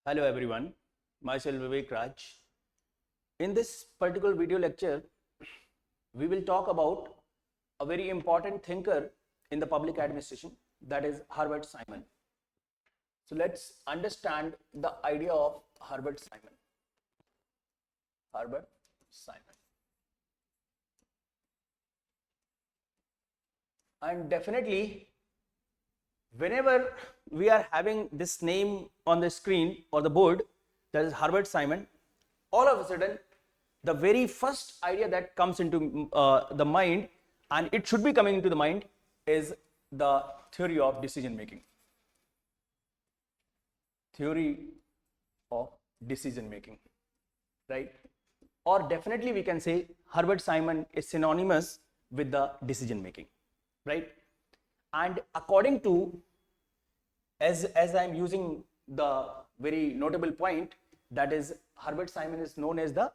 Hello everyone, myself Vivek Raj. In this particular video lecture, we will talk about a very important thinker in the public administration, that is Herbert Simon. So let's understand the idea of Herbert Simon. Herbert Simon. And definitely, whenever we are having this name on the screen or the board, that is Herbert Simon, all of a sudden the very first idea that comes into the mind, and it should be coming into the mind, is the theory of decision making. Theory of decision making, right? Or definitely we can say Herbert Simon is synonymous with the decision making, right? And according to, as I'm using the very notable point, that is Herbert Simon is known as the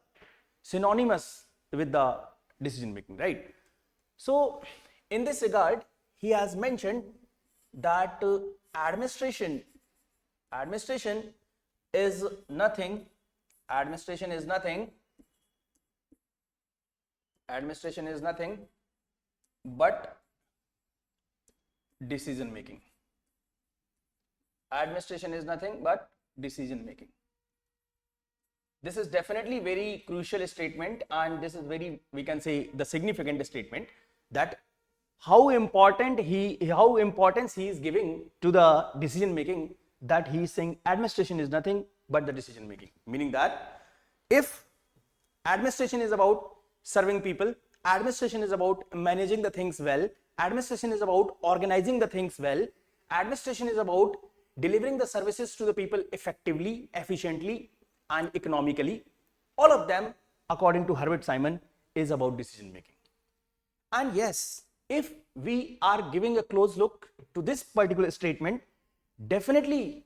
synonymous with the decision making, right? So in this regard, he has mentioned that administration is nothing but decision making. Administration is nothing but decision making. This is definitely very crucial statement, and this is very, we can say, the significant statement, that how importance he is giving to the decision making, that he is saying administration is nothing but the decision making, meaning that if administration is about serving people, administration is about managing the things well, administration is about organizing the things well, administration is about delivering the services to the people effectively, efficiently and economically, all of them, according to Herbert Simon, is about decision making. And yes, if we are giving a close look to this particular statement, definitely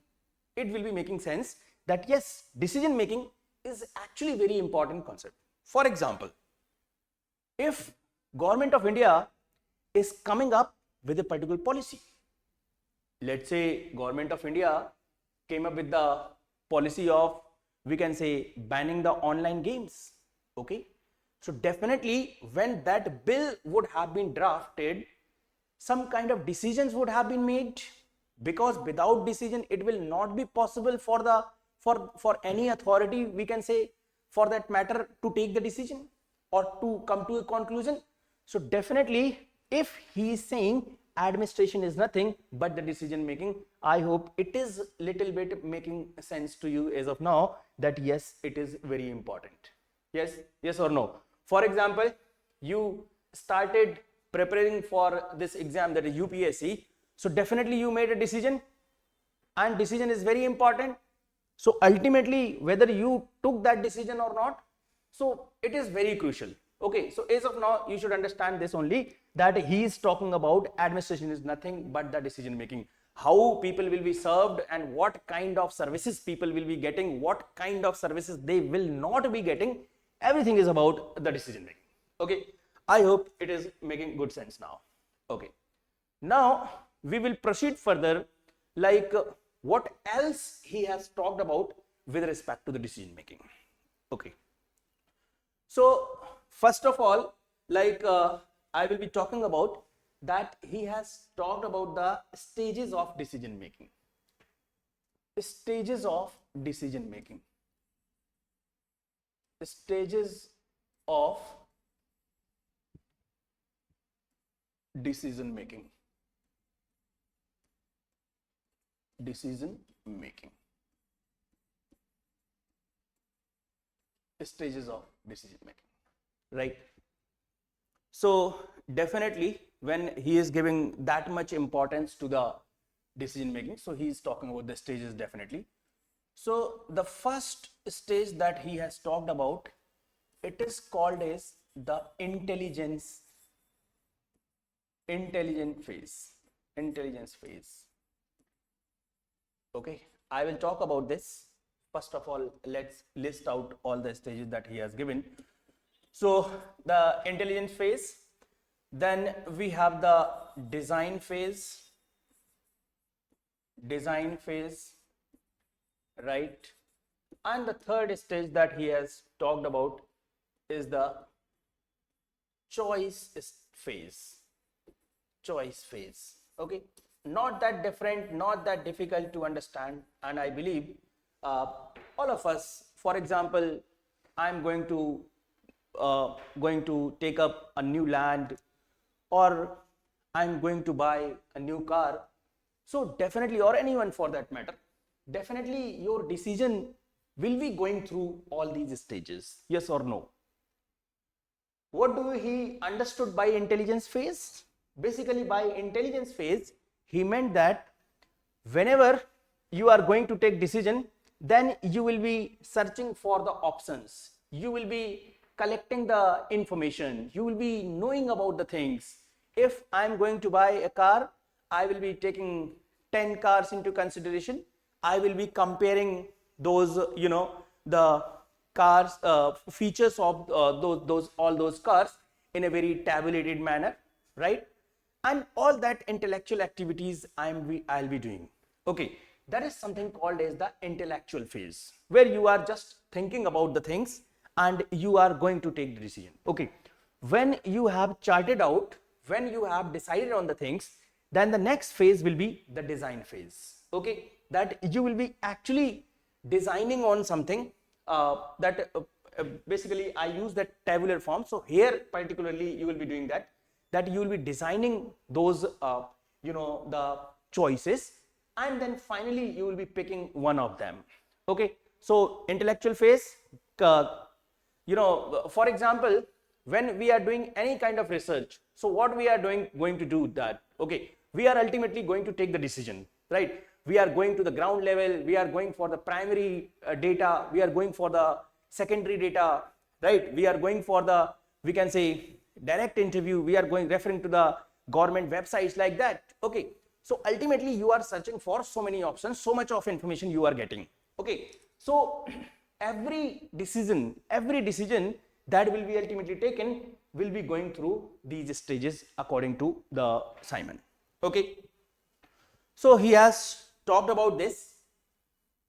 it will be making sense that yes, decision making is actually a very important concept. For example, if Government of India is coming up with a particular policy, let's say Government of India came up with the policy of, we can say, banning the online games, okay? So definitely when that bill would have been drafted, some kind of decisions would have been made, because without decision it will not be possible for any authority, we can say, for that matter, to take the decision or to come to a conclusion. So definitely, if he is saying administration is nothing but the decision making, I hope it is little bit making sense to you as of now, that yes, it is very important. Yes or no? For example, you started preparing for this exam, that is UPSC. So definitely you made a decision, and decision is very important. So ultimately, whether you took that decision or not, so it is very crucial. Okay, so as of now, you should understand this only, that he is talking about administration is nothing but the decision making. How people will be served and what kind of services people will be getting, what kind of services they will not be getting, everything is about the decision making. Okay, I hope it is making good sense now. Okay, now we will proceed further, like what else he has talked about with respect to the decision making. Okay, so first of all, like I will be talking about that he has talked about the stages of decision making. Stages of decision making. Stages of decision making. Decision making. Stages of decision making, right? So definitely when he is giving that much importance to the decision making, so he is talking about the stages definitely. So the first stage that he has talked about, it is called as the intelligence phase. Okay, I will talk about this. First of all, let's list out all the stages that he has given. So the intelligence phase, then we have the design phase, right? And the third stage that he has talked about is the choice phase. Choice phase. Okay, not that different, not that difficult to understand, and I believe all of us, for example, I'm going to take up a new land, or I'm going to buy a new car. So definitely, or anyone for that matter, definitely your decision will be going through all these stages, yes or no. What do he understood by intelligence phase? Basically, by intelligence phase, he meant that whenever you are going to take decision, then you will be searching for the options. You will be collecting the information. You will be knowing about the things. If I am going to buy a car, I will be taking 10 cars into consideration. I will be comparing those, the cars, features of all those cars in a very tabulated manner, right? And all that intellectual activities I'll be doing. Okay, that is something called as the intellectual phase, where you are just thinking about the things and you are going to take the decision. Okay, when you have charted out, when you have decided on the things, then the next phase will be the design phase. Okay, that you will be actually designing on something basically I use that tabular form. So here particularly you will be doing that you will be designing those the choices, and then finally you will be picking one of them. Okay, so intellectual phase, for example, when we are doing any kind of research, so what we are going to do that, okay, we are ultimately going to take the decision, right? We are going to the ground level, we are going for the primary data, we are going for the secondary data, right? We are going for the, we can say, direct interview, we are going referring to the government websites, like that. Okay, so ultimately you are searching for so many options, so much of information you are getting. Okay, so every decision that will be ultimately taken will be going through these stages according to the Simon. Okay, so he has talked about this,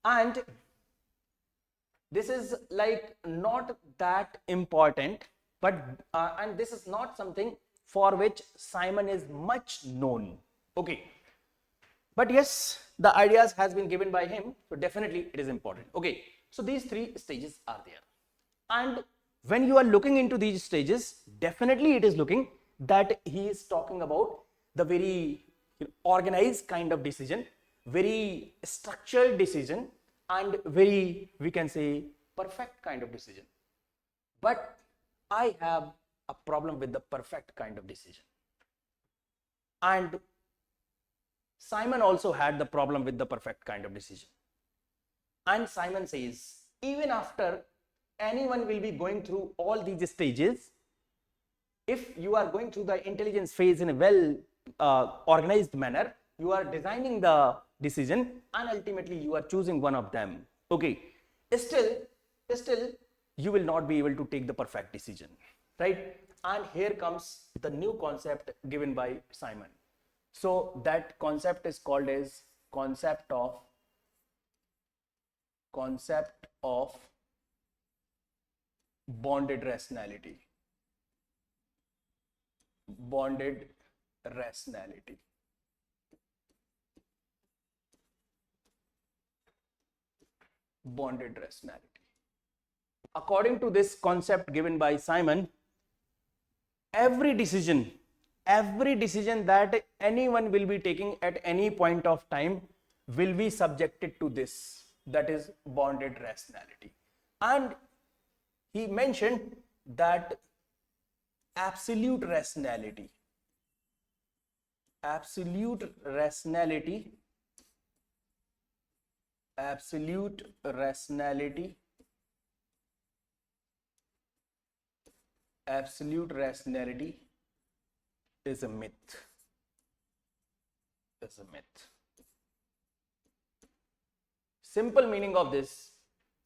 and this is like not that important, but and this is not something for which Simon is much known. Okay, but yes, the ideas has been given by him, so definitely it is important. Okay, so these three stages are there, and when you are looking into these stages, definitely it is looking that he is talking about the very organized kind of decision, very structured decision, and very, we can say, perfect kind of decision. But I have a problem with the perfect kind of decision, and Simon also had the problem with the perfect kind of decision. And Simon says, even after anyone will be going through all these stages, if you are going through the intelligence phase in a well organized manner, you are designing the decision and ultimately you are choosing one of them. Okay, still you will not be able to take the perfect decision, right? And here comes the new concept given by Simon. So that concept is called as concept of bonded rationality. Bonded rationality. Bonded rationality. According to this concept given by Simon, every decision that anyone will be taking at any point of time will be subjected to this, that is bonded rationality. And he mentioned that absolute rationality is a myth. Simple meaning of this,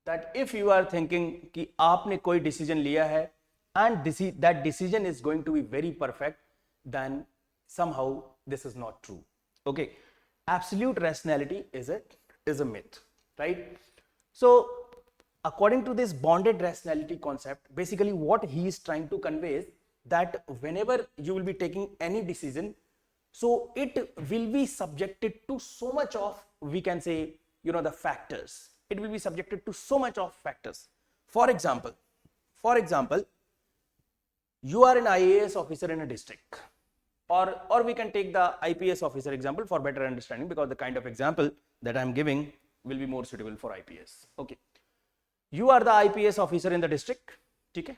that if you are thinking कि आपने कोई decision लिया है and that decision is going to be very perfect, then somehow this is not true. Okay, absolute rationality is a myth, right? So according to this bonded rationality concept, basically what he is trying to convey is that whenever you will be taking any decision, so it will be subjected to so much of, we can say, the factors. It will be subjected to so much of factors. For example, you are an IAS officer in a district, or we can take the IPS officer example for better understanding, because the kind of example that I am giving will be more suitable for IPS. Okay, you are the IPS officer in the district, okay,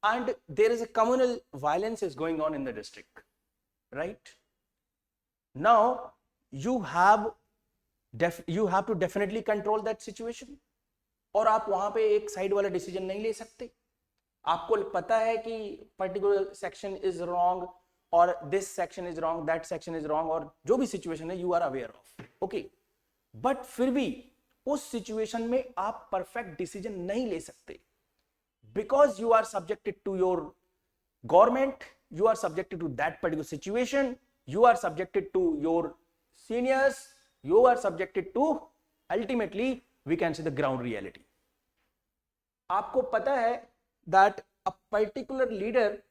and there is a communal violence is going on in the district, right? Now you have to definitely control that situation, और आप वहां पे एक side वाला decision नहीं ले सकते. आपको पता है कि पर्टिकुलर सेक्शन इज रॉन्ग और this section is wrong, that section is wrong, और जो भी सिचुएशन है you are aware of, okay. But फिर भी उस सिचुएशन में आप परफेक्ट डिसीजन नहीं ले सकते, because you are subjected to your government, you are subjected to that particular situation, you are subjected to your seniors, you are subjected to ultimately we can say the ground reality. आपको पता है that a particular leader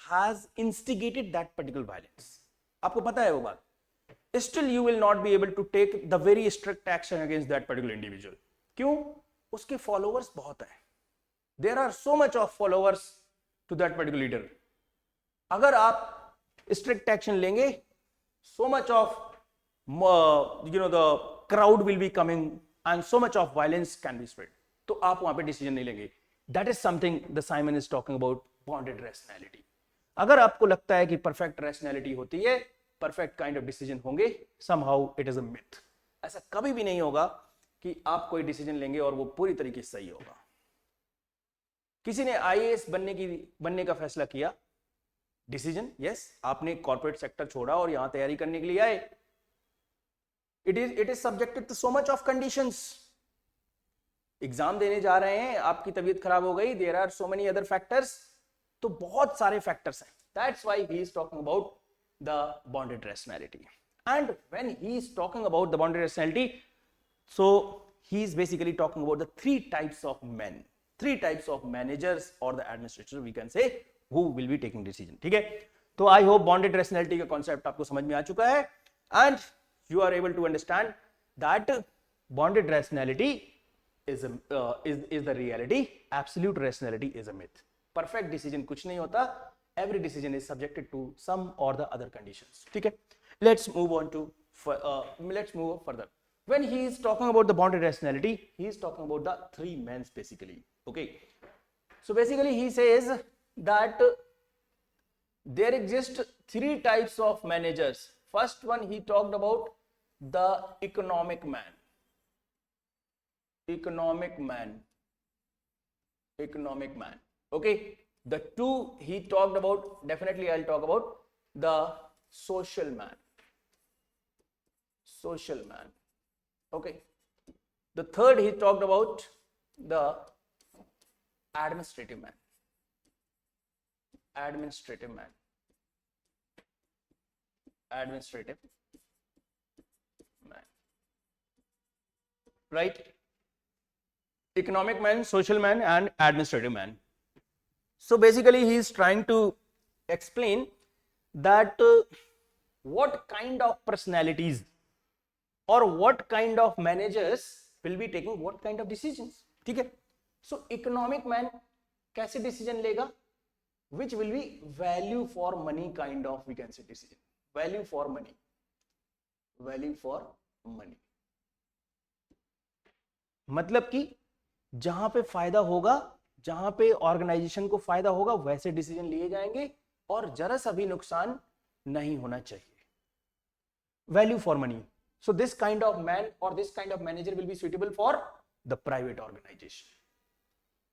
has instigated that particular violence, आपको पता है वो बात, still you will not be able to take the very strict action against that particular individual. क्यों? उसके followers बहुत हैं, there are so much of followers to that particular leader. अगर आप strict action लेंगे, so much of the crowd will be coming and so much of violence can be spread, तो आप वहां पे डिसीजन नहीं लेंगे. That is something the Simon is talking about bonded rationality. अगर आपको लगता है कि perfect rationality होती है, perfect kind of decision होंगे, somehow it is a myth. ऐसा कभी भी नहीं होगा कि आप कोई डिसीजन लेंगे और वो पूरी तरीके से सही होगा. किसी ने IAS बनने का फैसला किया, डिसीजन, यस, आपने कॉर्पोरेट सेक्टर छोड़ा और यहां तैयारी करने के लिए आए. It is subjected to so much of conditions. Exam देने जा रहे हैं, आपकी तबीयत खराब हो गई, there are so many other factors, तो बहुत सारे फैक्टर्स हैं. That's why he is talking about the bonded rationality. And when he is talking about the bonded rationality, so he is basically talking about the three types of man, three types of managers और the administrator, we can say, who will be taking decision. ठीक है, तो I hope bounded rationality का concept आपको समझ में आ चुका है, and you are able to understand that bounded rationality is the reality, absolute rationality is a myth. Perfect decision कुछ नहीं होता, every decision is subjected to some or the other conditions. ठीक है, let's move further. When he is talking about the bonded rationality, he is talking about the three men basically. Okay, so basically he says that there exist three types of managers. First one, he talked about the economic man. Okay, the two he talked about, definitely I'll talk about the social man. Okay, the third he talked about the administrative man. Right? Economic man, social man, and administrative man. So basically he is trying to explain that what kind of personalities or what kind of managers will be taking what kind of decisions. ठीक है, so economic man कैसे decision लेगा, which will be value for money kind of, we can say, decision. Value for money. मतलब कि जहां पे फायदा होगा, जहां पे ऑर्गेनाइजेशन को फायदा होगा, वैसे डिसीजन लिए जाएंगे और जरा सा भी नुकसान नहीं होना चाहिए. Value for money. So this kind of man और this kind of manager will be suitable for the private organisation.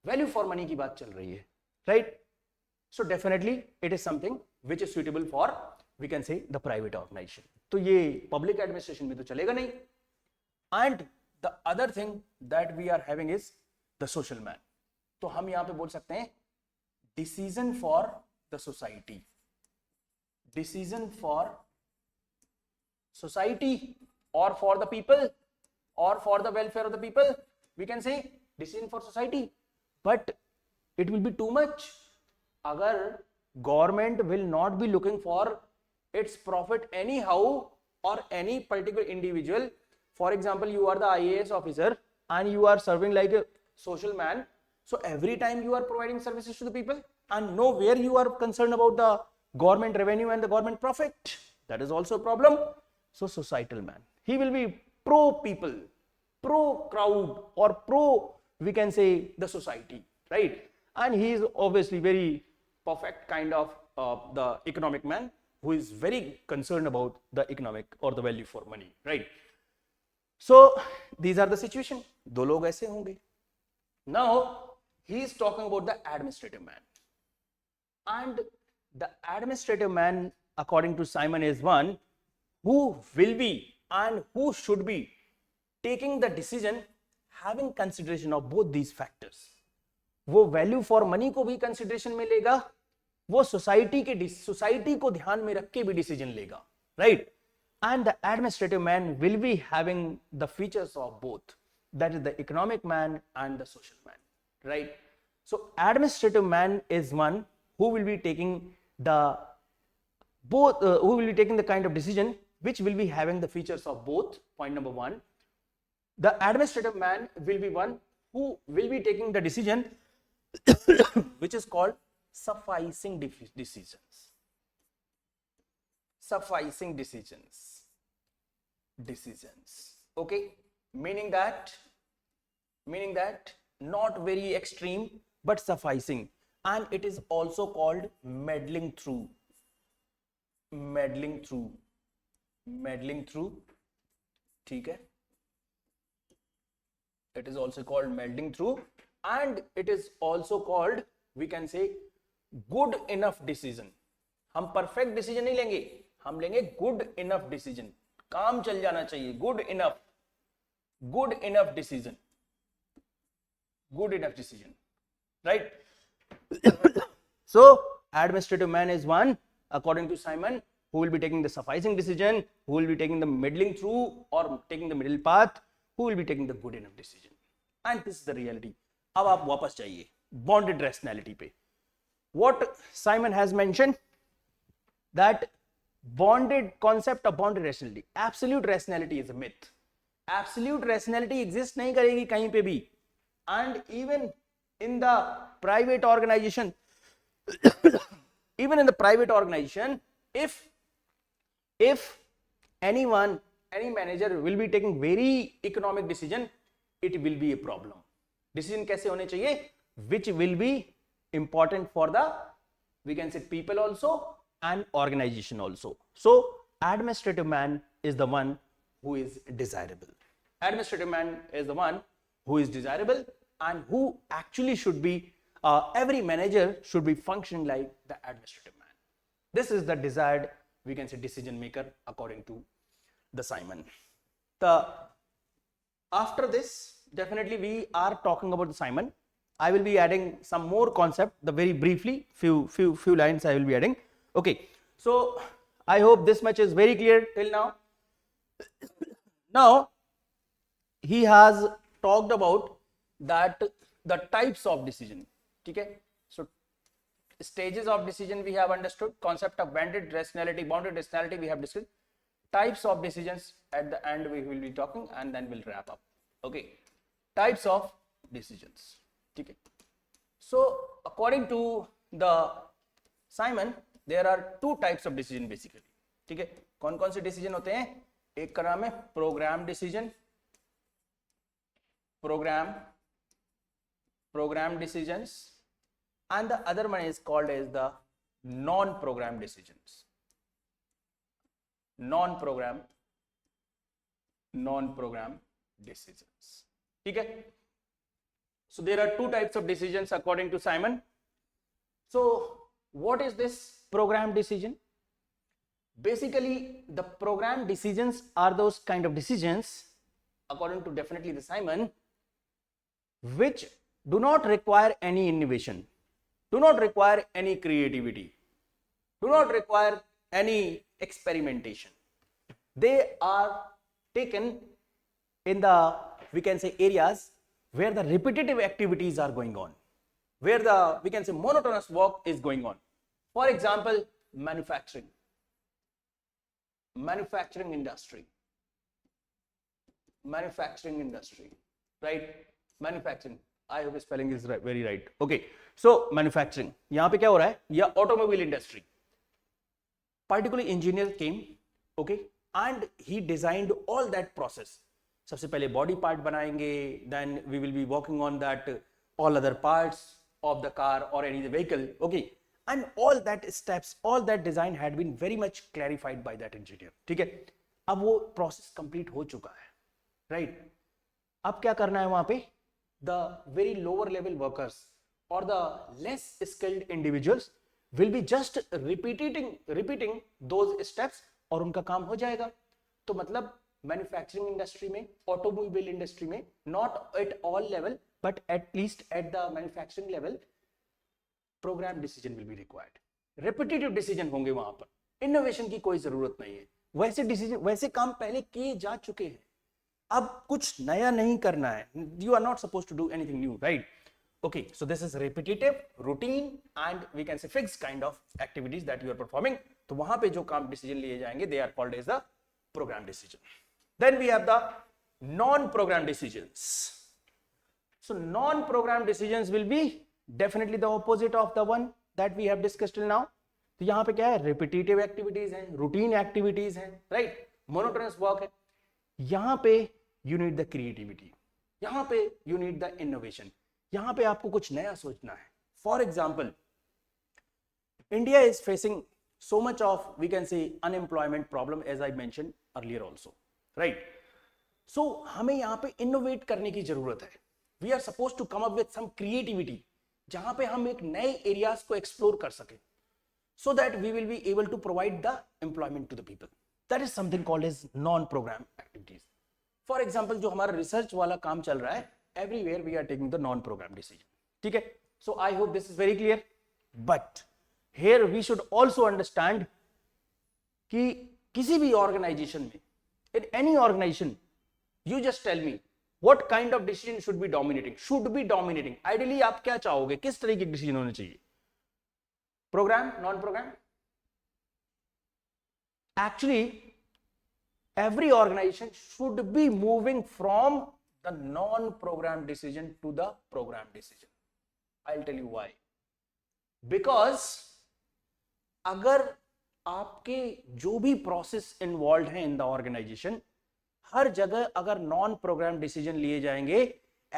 Value for money की बात चल रही है, right? So definitely it is something which is suitable for, we can say, the private organisation. तो ये public administration में तो चलेगा नहीं. And the other thing that we are having is the social man. तो हम यहां पे बोल सकते हैं decision for the society. Decision for society or for the people or for the welfare of the people, we can say decision for society, but it will be too much. Agar government will not be looking for its profit anyhow, or any particular individual, for example, you are the IAS officer and you are serving like a social man, so every time you are providing services to the people and nowhere you are concerned about the government revenue and the government profit, that is also a problem. So societal man, he will be pro people, pro crowd, or pro, we can say, the society, right? And he is obviously very perfect kind of the economic man who is very concerned about the economic or the value for money, right? So these are the situation. दो लोग ऐसे होंगे. Now he is talking about the administrative man, and the administrative man, according to Simon, is one who will be and who should be taking the decision having consideration of both these factors. वो value for money को भी consideration में लेगा, वो society को ध्यान में रख के भी डिसीजन लेगा, right? And the administrative man will be having the features of both, that is the economic man and the social man, right? So administrative man is one who will be taking the kind of decision which will be having the features of both. Point number one, the administrative man will be one who will be taking the decision which is called sufficing decisions. Sufficing decisions, okay, meaning that not very extreme but sufficing, and it is also called meddling through, ठीक है, it is also called meddling through, and it is also called, we can say, good enough decision. हम perfect decision नहीं लेंगे, हम लेंगे good enough decision, काम चल जाना चाहिए, good enough decision, right? So administrative man is one, according to Simon, who will be taking the sufficing decision, who will be taking the meddling through or taking the middle path, who will be taking the good enough decision. And this is the reality. अब आप वापस जाइए bonded rationality पे. What Simon has mentioned, that concept of bonded rationality, absolute rationality is a myth. Absolute rationality exist नहीं करेगी कहीं पे भी. And even in the private organization, if any manager will be taking very economic decision, it will be a problem. Decision कैसे होने चाहिए, which will be important for the, we can say, people also and organization also. So administrative man is the one who is desirable. Administrative man is the one who is desirable and who actually should be, every manager should be functioning like the administrative man. This is the desired, we can say, decision maker according to the Simon. After this, definitely we are talking about the Simon. I will be adding some more concept, the very briefly, few lines I will be adding. Okay, so I hope this much is very clear till now. Now he has talked about that the types of decision. Okay, so stages of decision we have understood, concept of bounded rationality we have discussed, types of decisions at the end we will be talking, and then we'll wrap up. Okay, types of decisions. Okay, so according to the Simon, there are two types of decision basically. ठीक है, कौन कौन से decision होते हैं? एक का नाम है program decision, program decisions, and the other one is called as the non-program decisions. Non-program decisions. Okay. So there are two types of decisions according to Simon. So what is this program decision? Basically, the program decisions are those kind of decisions, according to definitely the Simon, which do not require any innovation, do not require any creativity, do not require any experimentation. They are taken in the, we can say, areas where the repetitive activities are going on, where the, we can say, monotonous work is going on. For example, manufacturing industry, right? Manufacturing, I hope spelling is right, very right. Okay, so manufacturing, यहाँ पे क्या हो रहा है, या automobile industry. Particularly engineer came, okay, and he designed all that process. सबसे पहले body part बनाएंगे, then we will be working on that all other parts of the car or any vehicle, okay, and all that steps, all that design had been very much clarified by that engineer. ठीक है, अब वो process complete हो चुका है, right? अब क्या करना है वहां पे, the very lower level workers or the less skilled individuals will be just repeating those steps और उनका काम हो जाएगा. तो मतलब मैन्युफैक्चरिंग इंडस्ट्री में, ऑटोमोबाइल इंडस्ट्री में, not at all level but at least at the manufacturing level, program decision will be required. Repetitive decision होंगे वहां पर, इनोवेशन की कोई जरूरत नहीं है. वैसे डिसीजन, वैसे काम पहले किए जा चुके हैं, अब कुछ नया नहीं करना है. You are not suppose to do anything new, right? Okay, so this is repetitive, routine, and we can say fixed kind of activities that you are performing. तो वहां पे जो काम decision लिए जाएंगे, they are called as the program decision. Then we have the non-program decisions. So non-program decisions will be definitely the opposite of the one that we have discussed till now. तो यहाँ पे क्या है, repetitive activities हैं, routine activities हैं, right? Monotonous work है. यहाँ पे you need the creativity. यहाँ पे you need the innovation. यहां पे आपको कुछ नया सोचना है. For example, India is facing so much of, we can say, unemployment problem, as I mention earlier also, right? सो हमें यहां पे इनोवेट करने की जरूरत है. We are suppose to come up with some creativity, जहां पे हम एक नए एरियाज को एक्सप्लोर कर सके, so that we will be able to provide the employment to the people. That is something called as non program activities. For example, जो हमारा रिसर्च वाला काम चल रहा है, everywhere we are taking the non-program decision. ठीक है? So I hope this is very clear. But here we should also understand कि किसी भी organization में, in any organization, you just tell me what kind of decision should be dominating. Should be dominating. Ideally आप क्या चाहोगे? किस तरह की decision होने चाहिए? Program, non-program? Actually, every organization should be moving from the non-program decision to the program decision. I'll tell you why. Because अगर आपके जो भी process involved है in the organization, हर जगह अगर non-program decision लिए जाएंगे,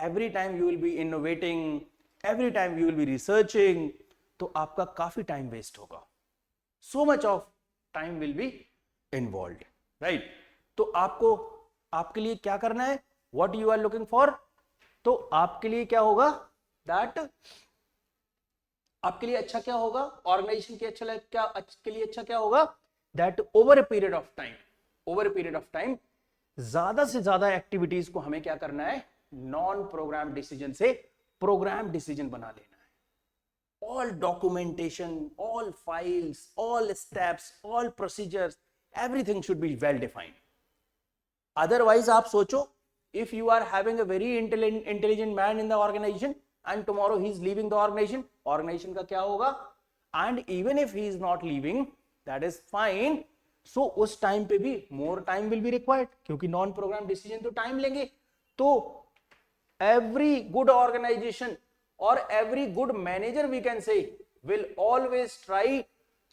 every time you will be innovating, every time you will be researching, तो आपका काफी time waste होगा. So much of time will be involved, right? तो आपको, आपके लिए क्या करना है, what you are looking for, तो आपके लिए क्या होगा, that आपके लिए अच्छा क्या होगा, ऑर्गेनाइजेशन के अच्छा क्या, के लिए अच्छा क्या होगा, that over a period of time ज्यादा से ज्यादा एक्टिविटीज को हमें क्या करना है, नॉन प्रोग्राम डिसीजन से प्रोग्राम डिसीजन बना लेना है. All documentation, all files, all steps, all procedures, everything should be well defined. Otherwise आप सोचो, if you are having a very intelligent man in the organization and tomorrow he is leaving the organization का क्या होगा? And even if he is not leaving, that is fine. So उस time पे भी more time will be required, क्योंकि non program decision तो time लेंगे. तो every good organization or every good manager, we can say, will always try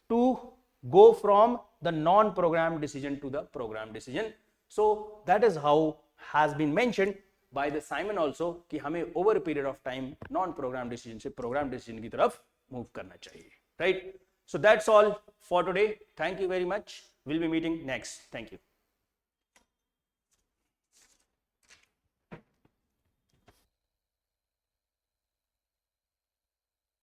to go from the non program decision to the program decision. So that is how has been mentioned by the Simon also कि हमें over a period of time non program decision से program decision की तरफ move करना चाहिए, right? So that's all for today. Thank you very much. We'll be meeting next. Thank you.